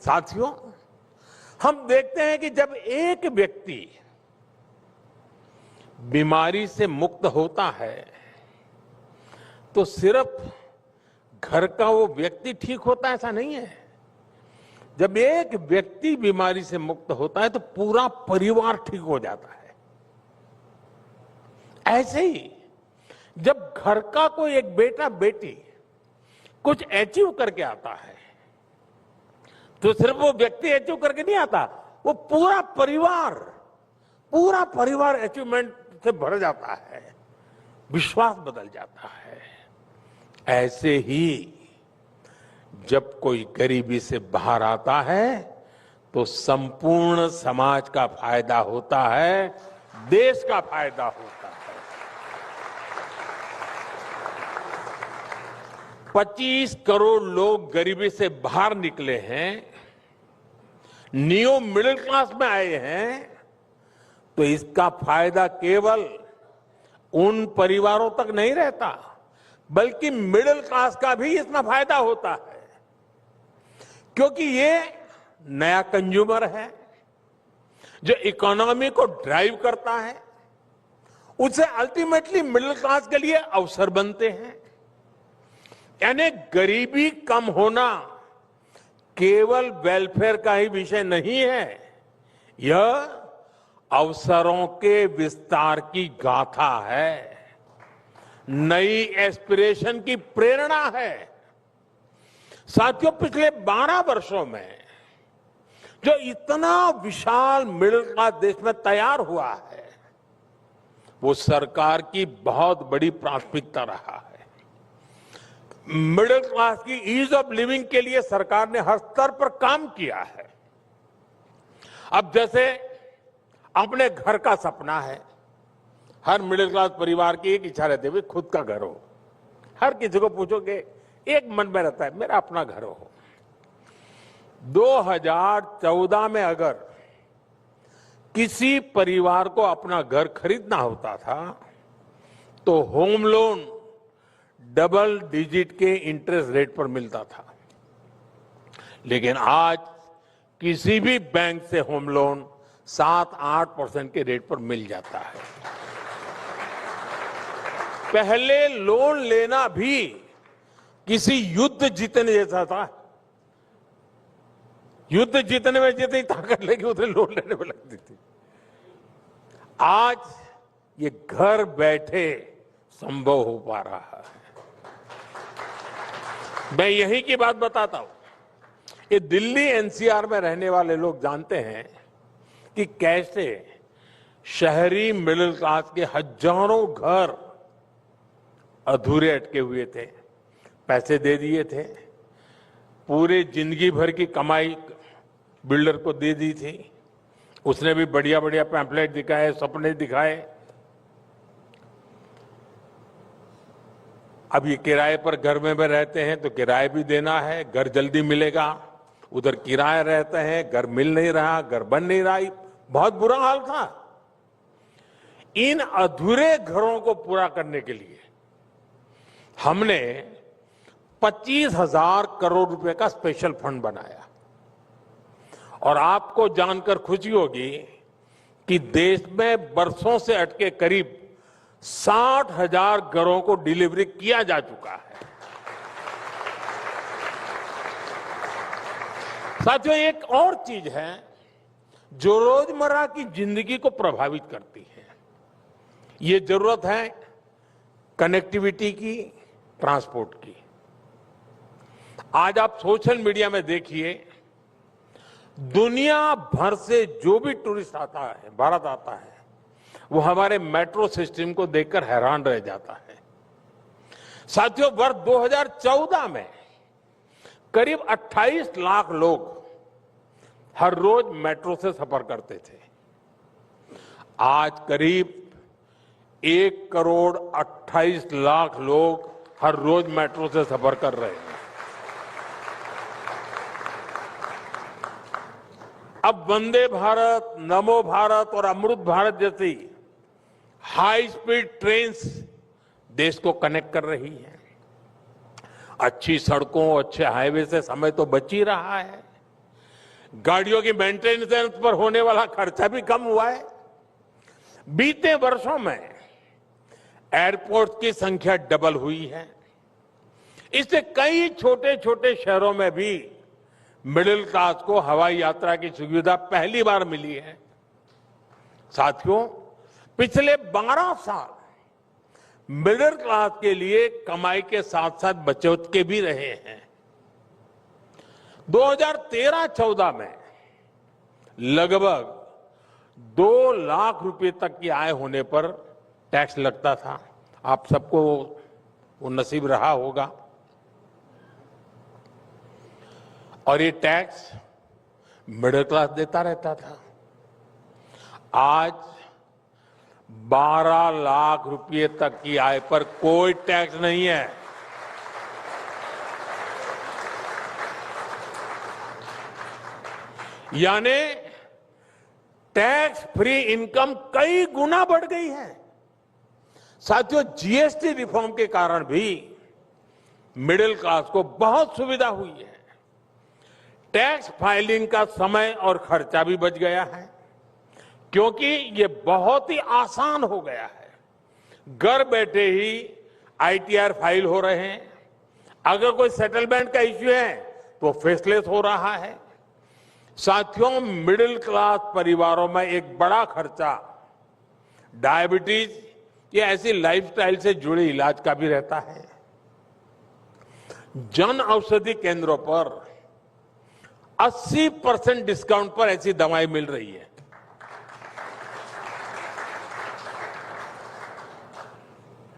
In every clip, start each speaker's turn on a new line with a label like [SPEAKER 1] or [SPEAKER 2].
[SPEAKER 1] साथियों, हम देखते हैं कि जब एक व्यक्ति बीमारी से मुक्त होता है तो सिर्फ घर का वो व्यक्ति ठीक होता है ऐसा नहीं है। जब एक व्यक्ति बीमारी से मुक्त होता है तो पूरा परिवार ठीक हो जाता है। ऐसे ही जब घर का कोई एक बेटा बेटी कुछ अचीव करके आता है तो सिर्फ वो व्यक्ति अचीव करके नहीं आता, वो पूरा परिवार अचीवमेंट से भर जाता है, विश्वास बदल जाता है। ऐसे ही जब कोई गरीबी से बाहर आता है तो संपूर्ण समाज का फायदा होता है, देश का फायदा होता है। 25 करोड़ लोग गरीबी से बाहर निकले हैं, न्यू मिडिल क्लास में आए हैं, तो इसका फायदा केवल उन परिवारों तक नहीं रहता बल्कि मिडिल क्लास का भी इसमें फायदा होता है, क्योंकि ये नया कंज्यूमर है जो इकोनॉमी को ड्राइव करता है। उससे अल्टीमेटली मिडिल क्लास के लिए अवसर बनते हैं। यानी गरीबी कम होना केवल वेलफेयर का ही विषय नहीं है, यह अवसरों के विस्तार की गाथा है, नई एस्पिरेशन की प्रेरणा है। साथियों, पिछले 12 वर्षों में जो इतना विशाल मिडिल क्लास देश में तैयार हुआ है वो सरकार की बहुत बड़ी प्राथमिकता रहा है। मिडिल क्लास की ईज ऑफ लिविंग के लिए सरकार ने हर स्तर पर काम किया है। अब जैसे अपने घर का सपना है, हर मिडिल क्लास परिवार की एक इच्छा रहती है खुद का घर हो। हर किसी को पूछोगे एक मन में रहता है मेरा अपना घर हो। 2014 में अगर किसी परिवार को अपना घर खरीदना होता था तो होम लोन डबल डिजिट के इंटरेस्ट रेट पर मिलता था, लेकिन आज किसी भी बैंक से होम लोन 7-8% के रेट पर मिल जाता है। पहले लोन लेना भी किसी युद्ध जीतने जैसा था। युद्ध जीतने में जितनी ताकत लगी उतने लोन लेने में लगती थी। आज ये घर बैठे संभव हो पा रहा है। मैं यही की बात बताता हूं। ये दिल्ली एनसीआर में रहने वाले लोग जानते हैं कि कैसे शहरी मिडिल क्लास के हजारों घर अधूरे अटके हुए थे, पैसे दे दिए थे, पूरे जिंदगी भर की कमाई बिल्डर को दे दी थी, उसने भी बढ़िया बढ़िया पैम्फलेट दिखाए, सपने दिखाए। अब ये किराए पर घर में रहते हैं तो किराया भी देना है, घर जल्दी मिलेगा, उधर किराया रहते हैं, घर मिल नहीं रहा, घर बन नहीं रहा, बहुत बुरा हाल था। इन अधूरे घरों को पूरा करने के लिए हमने 25,000 करोड़ रुपए का स्पेशल फंड बनाया। और आपको जानकर खुशी होगी कि देश में बरसों से अटके करीब 60,000 घरों को डिलीवरी किया जा चुका है। साथियों, एक और चीज है जो रोजमर्रा की जिंदगी को प्रभावित करती है। ये जरूरत है कनेक्टिविटी की, ट्रांसपोर्ट की। आज आप सोशल मीडिया में देखिए, दुनिया भर से जो भी टूरिस्ट आता है, भारत आता है, वो हमारे मेट्रो सिस्टम को देखकर हैरान रह जाता है। साथियों, वर्ष 2014 में करीब 28 लाख लोग हर रोज मेट्रो से सफर करते थे। आज करीब 1,28,00,000 लोग हर रोज मेट्रो से सफर कर रहे हैं। अब वंदे भारत, नमो भारत और अमृत भारत जैसी हाई स्पीड ट्रेन्स देश को कनेक्ट कर रही है। अच्छी सड़कों, अच्छे हाईवे से समय तो बच ही रहा है, गाड़ियों की मेंटेनेंस पर होने वाला खर्चा भी कम हुआ है। बीते वर्षों में एयरपोर्ट की संख्या डबल हुई है। इससे कई छोटे छोटे शहरों में भी मिडिल क्लास को हवाई यात्रा की सुविधा पहली बार मिली है। साथियों, पिछले 12 साल मिडिल क्लास के लिए कमाई के साथ साथ बचत के भी रहे हैं। 2013-14 में लगभग 2 लाख रुपए तक की आय होने पर टैक्स लगता था। आप सबको वो नसीब रहा होगा। और ये टैक्स मिडिल क्लास देता रहता था। आज 12 लाख रुपए तक की आय पर कोई टैक्स नहीं है। यानी टैक्स फ्री इनकम कई गुना बढ़ गई है। साथियों, जीएसटी रिफॉर्म के कारण भी मिडिल क्लास को बहुत सुविधा हुई है। टैक्स फाइलिंग का समय और खर्चा भी बच गया है, क्योंकि ये बहुत ही आसान हो गया है। घर बैठे ही आईटीआर फाइल हो रहे हैं। अगर कोई सेटलमेंट का इश्यू है तो फेसलेस हो रहा है। साथियों, मिडिल क्लास परिवारों में एक बड़ा खर्चा डायबिटीज या ऐसी लाइफस्टाइल से जुड़े इलाज का भी रहता है। जन औषधि केंद्रों पर 80% डिस्काउंट पर ऐसी दवाएं मिल रही है।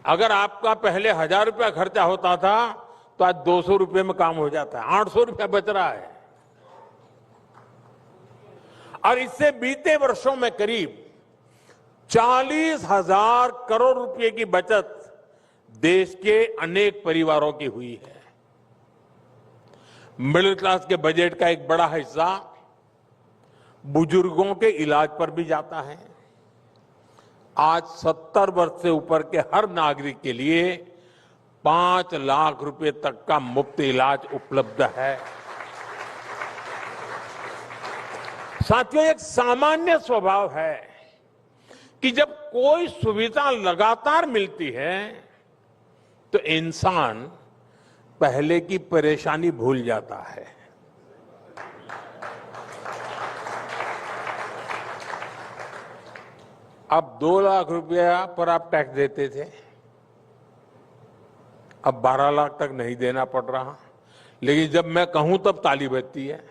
[SPEAKER 1] अगर आपका पहले 1000 रुपया खर्चा होता था तो आज 200 रुपये में काम हो जाता है। 800 रुपया बच रहा है। और इससे बीते वर्षों में करीब 40,000 करोड़ रुपए की बचत देश के अनेक परिवारों की हुई है। मिडिल क्लास के बजट का एक बड़ा हिस्सा बुजुर्गों के इलाज पर भी जाता है। आज 70 वर्ष से ऊपर के हर नागरिक के लिए 5 लाख रुपए तक का मुफ्त इलाज उपलब्ध है। साथियों, एक सामान्य स्वभाव है कि जब कोई सुविधा लगातार मिलती है तो इंसान पहले की परेशानी भूल जाता है। अब 2 लाख रुपया पर आप टैक्स देते थे, अब 12 लाख तक नहीं देना पड़ रहा। लेकिन जब मैं कहूं तब ताली बजती है।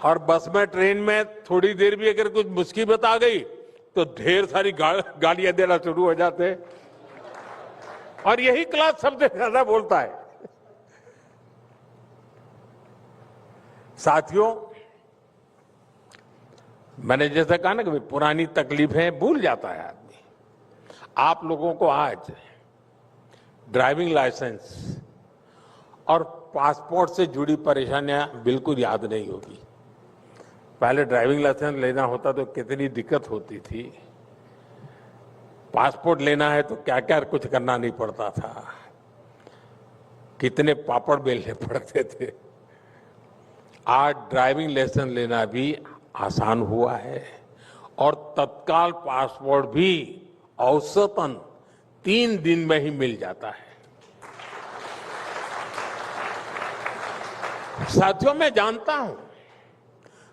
[SPEAKER 1] और बस में, ट्रेन में थोड़ी देर भी अगर कुछ मुसीबत आ गई तो ढेर सारी गालियां देना शुरू हो जाते। और यही क्लास सबसे ज्यादा बोलता है। साथियों, मैंने जैसा कहा ना कि पुरानी तकलीफें भूल जाता है आदमी। आप लोगों को आज ड्राइविंग लाइसेंस और पासपोर्ट से जुड़ी परेशानियां बिल्कुल याद नहीं होगी। पहले ड्राइविंग लाइसेंस लेना होता तो कितनी दिक्कत होती थी। पासपोर्ट लेना है तो क्या क्या कुछ करना नहीं पड़ता था। कितने पापड़ बेलने पड़ते थे। आज ड्राइविंग लाइसेंस लेना भी आसान हुआ है और तत्काल पासपोर्ट भी औसतन 3 दिन में ही मिल जाता है। साथियों, मैं जानता हूं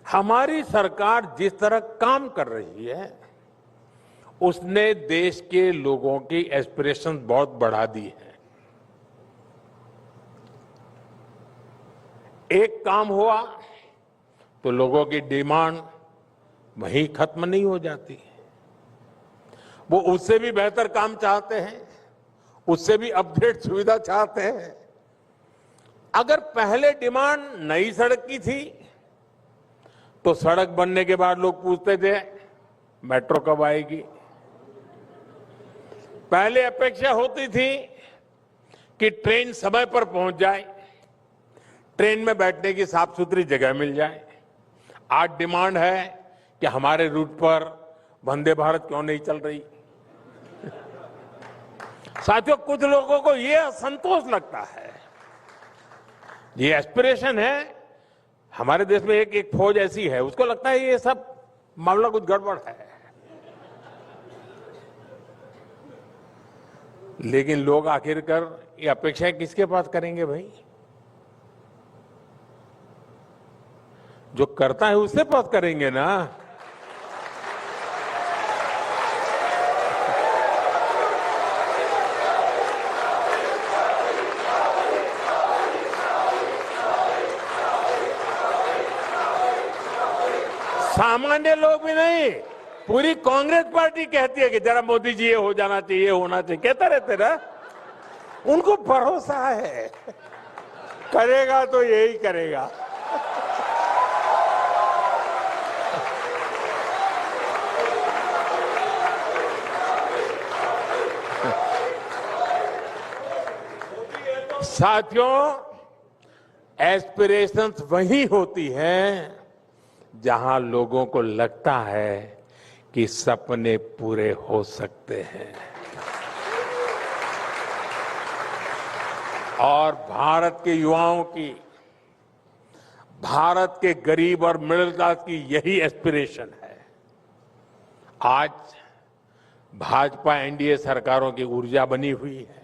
[SPEAKER 1] हमारी सरकार जिस तरह काम कर रही है उसने देश के लोगों की एस्पिरेशन बहुत बढ़ा दी है। एक काम हुआ तो लोगों की डिमांड वहीं खत्म नहीं हो जाती। वो उससे भी बेहतर काम चाहते हैं, उससे भी अपडेट सुविधा चाहते हैं। अगर पहले डिमांड नई सड़क की थी तो सड़क बनने के बाद लोग पूछते थे मेट्रो कब आएगी। पहले अपेक्षा होती थी कि ट्रेन समय पर पहुंच जाए, ट्रेन में बैठने की साफ सुथरी जगह मिल जाए। आज डिमांड है कि हमारे रूट पर वंदे भारत क्यों नहीं चल रही। साथियों, कुछ लोगों को ये असंतोष लगता है, ये एस्पिरेशन है। हमारे देश में एक फौज ऐसी है, उसको लगता है ये सब मामला कुछ गड़बड़ है। लेकिन लोग आखिरकार ये अपेक्षाएं किसके पास करेंगे भाई? जो करता है उससे पास करेंगे ना। सामान्य लोग भी नहीं, पूरी कांग्रेस पार्टी कहती है कि जरा मोदी जी ये हो जाना चाहिए, होना चाहिए, कहते रहते ना। उनको भरोसा है, करेगा तो यही करेगा। साथियों, एस्पिरेशंस वही होती हैं जहां लोगों को लगता है कि सपने पूरे हो सकते हैं। और भारत के युवाओं की, भारत के गरीब और मिडिल क्लास की यही एस्पिरेशन है। आज भाजपा एनडीए सरकारों की ऊर्जा बनी हुई है।